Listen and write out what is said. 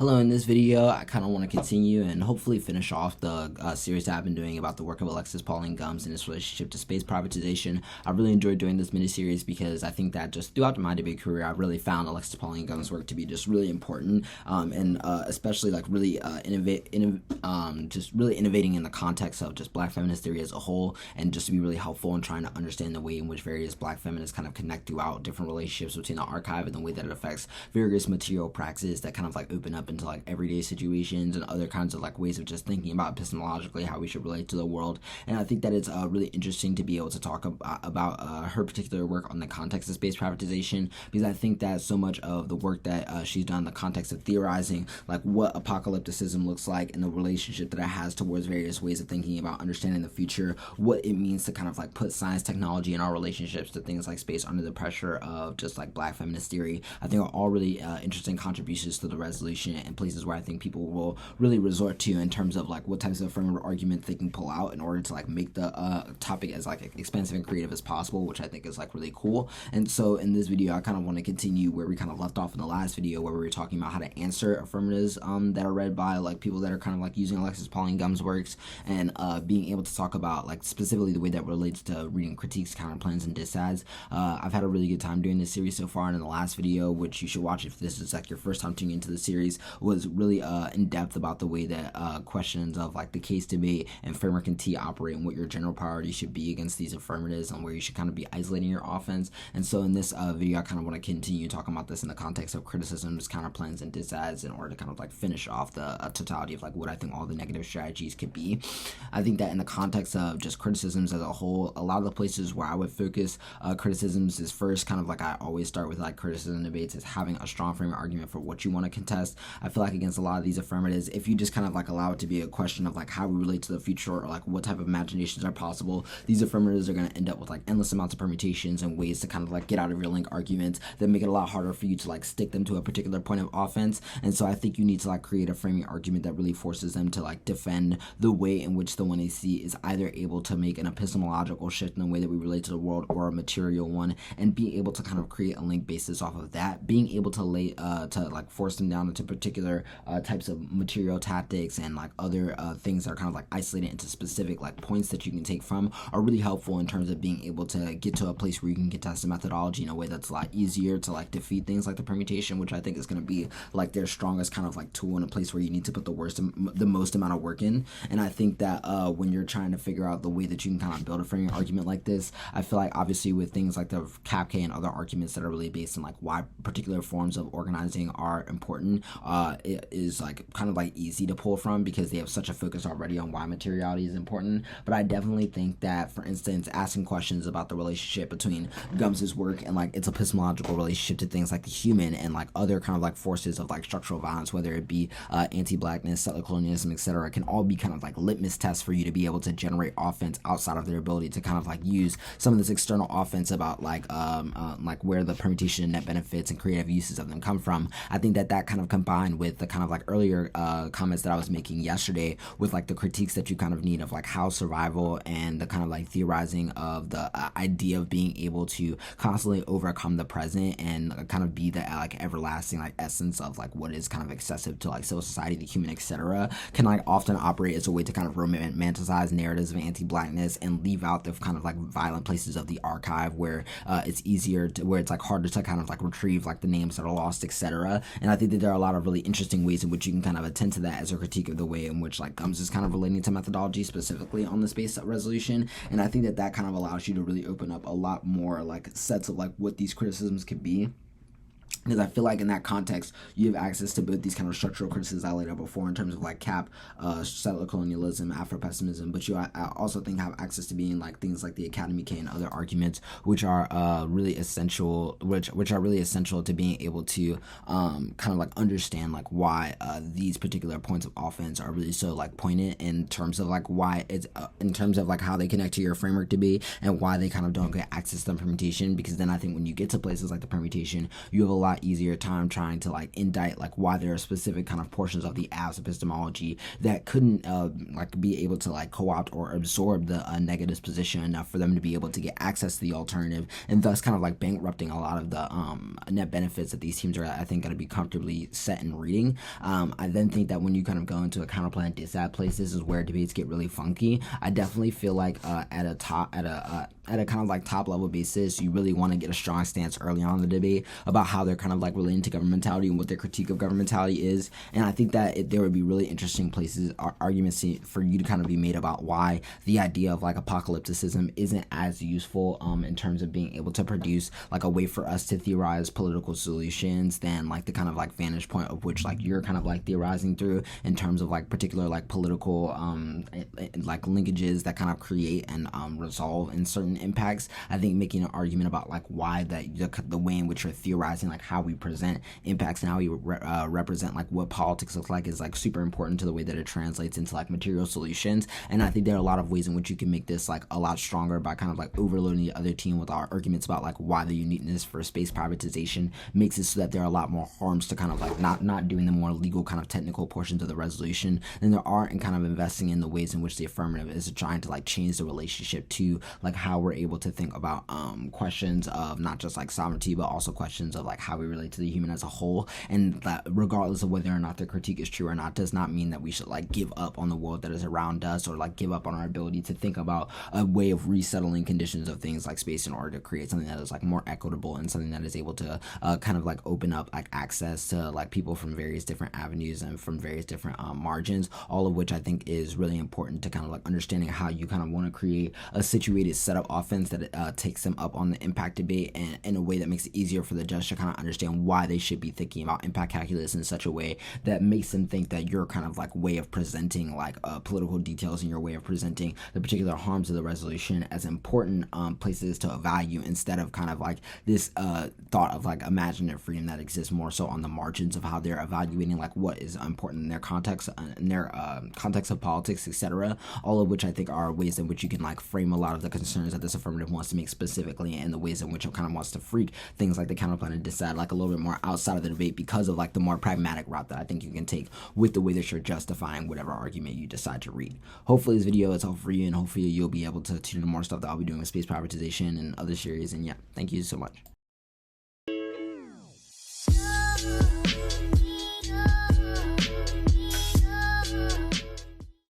Hello, in this video, I kind of want to continue and hopefully finish off the series that I've been doing about the work of Alexis Pauline Gumbs and its relationship to space privatization. I really enjoyed doing this mini-series because I think that just throughout my debate career, I've really found Alexis Pauline Gumbs' work to be just really important and especially like really just really innovating in the context of just Black feminist theory as a whole, and just to be really helpful in trying to understand the way in which various Black feminists kind of connect throughout different relationships between the archive and the way that it affects various material practices that kind of like open up into like everyday situations and other kinds of like ways of just thinking about epistemologically how we should relate to the world. And I think that it's really interesting to be able to talk about her particular work on the context of space privatization, because I think that so much of the work that she's done in the context of theorizing like what apocalypticism looks like and the relationship that it has towards various ways of thinking about understanding the future, what it means to kind of like put science, technology, and our relationships to things like space under the pressure of just like Black feminist theory, I think are all really interesting contributions to the resolution and places where I think people will really resort to in terms of like what types of affirmative arguments they can pull out in order to like make the topic as like expansive and creative as possible, which I think is like really cool. And so in this video, I kind of want to continue where we kind of left off in the last video, where we were talking about how to answer affirmatives that are read by like people that are kind of like using Alexis Pauline Gumbs' works, and being able to talk about like specifically the way that relates to reading critiques, counterplans, and disads. I've had a really good time doing this series so far, and in the last video, which you should watch if this is like your first time tuning into the series, was really in depth about the way that questions of like the case debate and framework and T operate, and what your general priority should be against these affirmatives, and where you should kind of be isolating your offense. And so in this video, I kind of want to continue talking about this in the context of criticisms, counterplans, and disads in order to kind of like finish off the totality of like what I think all the negative strategies could be. I think that in the context of just criticisms as a whole, a lot of the places where I would focus criticisms is first kind of like I always start with like criticism debates is having a strong framework argument for what you want to contest. I feel like against a lot of these affirmatives, if you just kind of like allow it to be a question of like how we relate to the future or like what type of imaginations are possible, these affirmatives are going to end up with like endless amounts of permutations and ways to kind of like get out of your link arguments that make it a lot harder for you to like stick them to a particular point of offense. And so I think you need to like create a framing argument that really forces them to like defend the way in which the one they see is either able to make an epistemological shift in the way that we relate to the world, or a material one, and be able to kind of create a link basis off of that, being able to like force them down into particular types of material tactics and like other things that are kind of like isolated into specific like points that you can take from, are really helpful in terms of being able to get to a place where you can contest the methodology in a way that's a lot easier to like defeat things like the permutation, which I think is going to be like their strongest kind of like tool in a place where you need to put the most amount of work in. And I think that when you're trying to figure out the way that you can kind of build a framing argument like this, I feel like obviously with things like the CAPK and other arguments that are really based on like why particular forms of organizing are important, it is like kind of like easy to pull from because they have such a focus already on why materiality is important. But I definitely think that, for instance, asking questions about the relationship between Gumbs' work and like its epistemological relationship to things like the human and like other kind of like forces of like structural violence, whether it be anti-blackness, settler colonialism, etc., can all be kind of like litmus tests for you to be able to generate offense outside of their ability to kind of like use some of this external offense about like where the permutation and net benefits and creative uses of them come from. I think that kind of combined with the kind of like earlier comments that I was making yesterday with like the critiques that you kind of need of like how survival and the kind of like theorizing of the idea of being able to constantly overcome the present and kind of be the like everlasting like essence of like what is kind of excessive to like civil society, the human, etc., can like often operate as a way to kind of romanticize narratives of anti-blackness and leave out the kind of like violent places of the archive where it's easier to, where it's like harder to kind of like retrieve like the names that are lost, etc. And I think that there are a lot of really interesting ways in which you can kind of attend to that as a critique of the way in which like Gumbs is kind of relating to methodology specifically on the space resolution. And I think that kind of allows you to really open up a lot more like sets of like what these criticisms could be. Because I feel like in that context, you have access to both these kind of structural criticisms I laid out before in terms of like settler colonialism, Afro-pessimism, but I also think have access to being like things like the Academy K and other arguments, which are really essential, which are really essential to being able to kind of like understand like why these particular points of offense are really so like poignant in terms of like why it's in terms of like how they connect to your framework debate and why they kind of don't get access to the permutation. Because then I think when you get to places like the permutation, you have a lot lot easier time trying to like indict like why there are specific kind of portions of the as epistemology that couldn't like be able to like co-opt or absorb the negative position enough for them to be able to get access to the alternative, and thus kind of like bankrupting a lot of the net benefits that these teams are, I think, going to be comfortably set in reading. I then think that when you kind of go into a counterplan and disad place, this is where debates get really funky. I definitely feel like at a kind of like top level basis, you really want to get a strong stance early on in the debate about how they're kind of like relating to governmentality and what their critique of governmentality is. And I think that there would be really interesting places, arguments for you to kind of be made about why the idea of like apocalypticism isn't as useful in terms of being able to produce like a way for us to theorize political solutions than like the kind of like vantage point of which like you're kind of like theorizing through in terms of like particular like political like linkages that kind of create and resolve in certain impacts. I think making an argument about like why that the way in which you're theorizing like how we present impacts and how we represent like what politics looks like is like super important to the way that it translates into like material solutions. And I think there are a lot of ways in which you can make this like a lot stronger by kind of like overloading the other team with our arguments about like why the uniqueness for space privatization makes it so that there are a lot more harms to kind of like not doing the more legal kind of technical portions of the resolution than there are in kind of investing in the ways in which the affirmative is trying to like change the relationship to like how we're able to think about questions of not just like sovereignty but also questions of like how we relate to the human as a whole. And that regardless of whether or not the critique is true or not does not mean that we should like give up on the world that is around us or like give up on our ability to think about a way of resettling conditions of things like space in order to create something that is like more equitable and something that is able to kind of like open up like access to like people from various different avenues and from various different margins, all of which I think is really important to kind of like understanding how you kind of want to create a situated setup offense that takes them up on the impact debate and in a way that makes it easier for the judge to kind of understand why they should be thinking about impact calculus in such a way that makes them think that your kind of like way of presenting like political details and your way of presenting the particular harms of the resolution as important places to value instead of kind of like this thought of like imaginative freedom that exists more so on the margins of how they're evaluating like what is important in their context context of politics, etc. All of which I think are ways in which you can like frame a lot of the concerns that this affirmative wants to make specifically, and the ways in which it kind of wants to freak things like the counterplan and decide like a little bit more outside of the debate because of like the more pragmatic route that I think you can take with the way that you're justifying whatever argument you decide to read. Hopefully this video is helpful for you, and hopefully you'll be able to tune in to more stuff that I'll be doing with space privatization and other series. And yeah, thank you so much.